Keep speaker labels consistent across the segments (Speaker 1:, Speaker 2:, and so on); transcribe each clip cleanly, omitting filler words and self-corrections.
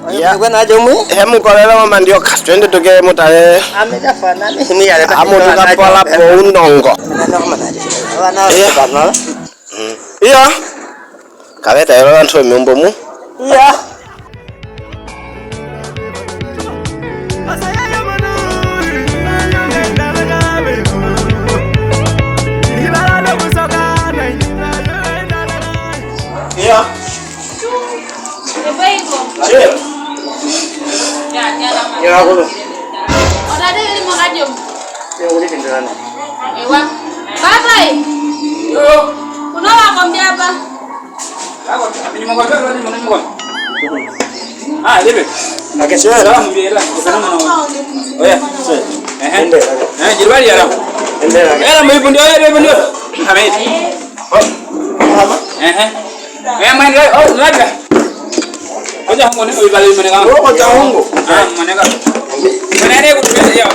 Speaker 1: Ya. Bwana jomu.
Speaker 2: Hemu kolela mama ndio twende toke mutale.
Speaker 1: Amejafana mimi yale
Speaker 2: basi. Amutuka pola po undongo.
Speaker 1: Wana bana.
Speaker 2: Iya. Kaweta yelo antwe mumbo mu.
Speaker 1: Iya.
Speaker 2: Iya. Cek. Ya aku tuh.
Speaker 3: Orang ada yang mau ngajum.
Speaker 2: Ya udah kendaraan.
Speaker 3: Ewa. Bapak.
Speaker 2: Yo.
Speaker 3: Kunawa kwambia hapa.
Speaker 4: Hapo ni mgonjwa ndio ni mgonjwa. Ah, hivi.
Speaker 2: Oke, sir.
Speaker 4: Salam biela. Kana mwana. Oya.
Speaker 2: Ende.
Speaker 4: Jirwali ya rapo.
Speaker 2: Ende.
Speaker 4: Era mwipo ndio ndio. Amen.
Speaker 2: Mama.
Speaker 4: Main lagi. Oh, lagi. Oja hongo ni ibali manega.
Speaker 2: Oh, oja hongo.
Speaker 4: Ah, manega. Manene kutumia yao.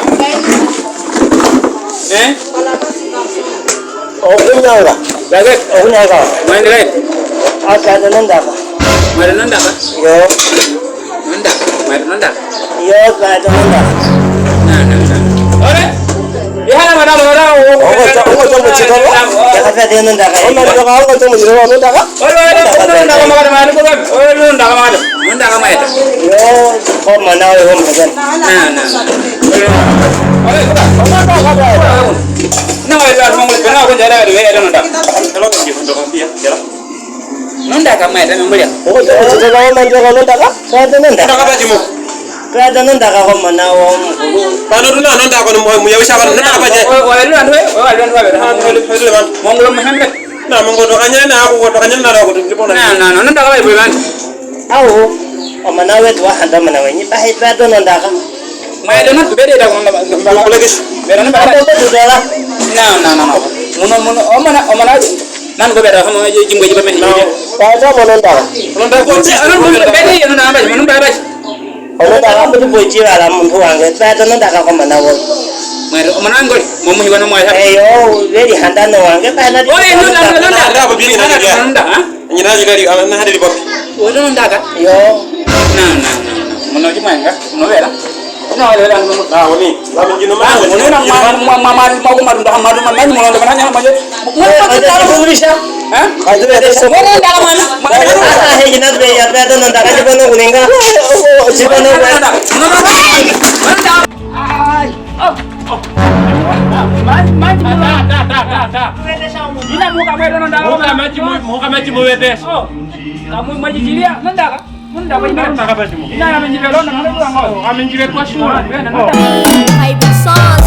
Speaker 2: Oh, kunyanga.
Speaker 4: Lagi.
Speaker 2: Oh, kunyanga.
Speaker 4: Main lagi.
Speaker 2: Aka nanda ka.
Speaker 4: Main nanda ka?
Speaker 2: Yo.
Speaker 4: Nanda. Main nanda.
Speaker 2: Yo, ka nanda.
Speaker 4: Nah. Ore. Ihala mana mana.
Speaker 2: Oh, coba cekalo. Ya ka dia nanda ka. Oh, nanda ka. Oh, coba cekalo nanda ka.
Speaker 4: Oh, nanda ka mana ko. Oh, nanda ka mana. Nanda ka mana.
Speaker 2: Yo, ko mana ho magan.
Speaker 4: Nah. Ore, apa? Nang ada mau kena aku jara ada nanda. Kalau ke foto dia, jara. Nanda ka mana memang dia.
Speaker 2: Oh, coba cekalo nanda ka. Ka nanda. Nanda ka ba jimu? Ka nanda ka ko mana ho. Pano dulu nanda ko mo ya wisa ka nanda ka ba je.
Speaker 4: Oh, lu anwe. Oh, lu anwe.
Speaker 2: Hello man.
Speaker 4: Mongolo Muhammad.
Speaker 2: Na mongo do kanya na ako do kanya na ako ndipo na.
Speaker 4: Nah, nanda ka ba ibuan.
Speaker 1: Awo. Omana wetu wa handa mana wenyi bahita to nanda ka.
Speaker 4: Mai ada nak beda dah kalau
Speaker 2: Boleh guys.
Speaker 4: beda nak
Speaker 1: Apa
Speaker 4: beda.
Speaker 1: betul dah.
Speaker 4: Nah. Mono omana nan ko beda kamu aja jinggo jiba men.
Speaker 2: Ka ta mo nanda. Nanda ko ci
Speaker 4: Anan ko beda ya nan apa mono beda.
Speaker 1: Nanda ka betul boji wala mun ko angge. Bahita nanda ka ko mana wo.
Speaker 4: Mai omana ngol momo hibana mo ya.
Speaker 1: Ayo, wedi handa no angge bahita.
Speaker 4: Oh, ini nanda.
Speaker 2: Ada apa bini na dia?
Speaker 4: Nanda, ha?
Speaker 2: Nyina jadi na hade di bok.
Speaker 4: Oh, nanda ka.
Speaker 1: Yo.
Speaker 4: Nah. Mono ji mai ka. Mono beda. No, ada yang mono.
Speaker 2: Ah, ini. Lamun jino
Speaker 4: Ah, mono nang mama mau madu dah madu man mono dah nanya mo.
Speaker 1: Ada di bisa.
Speaker 4: Ha?
Speaker 2: Ada ada
Speaker 4: Mono nanda ka mana?
Speaker 1: Ah, he jinat be ya bahita nanda ka jiba no kuninga. Jiba no
Speaker 4: Nanda. Ina muka medo nanda.
Speaker 5: Muka maji mo wetes.
Speaker 4: Oh. Kamu maji jilia nanda ka? Nanda ba ina?
Speaker 5: Nanda ka ba mo?
Speaker 4: Ina na menjibelo nanda ko ngo.
Speaker 5: Amin jilet kwa shura.
Speaker 3: Hype sauce.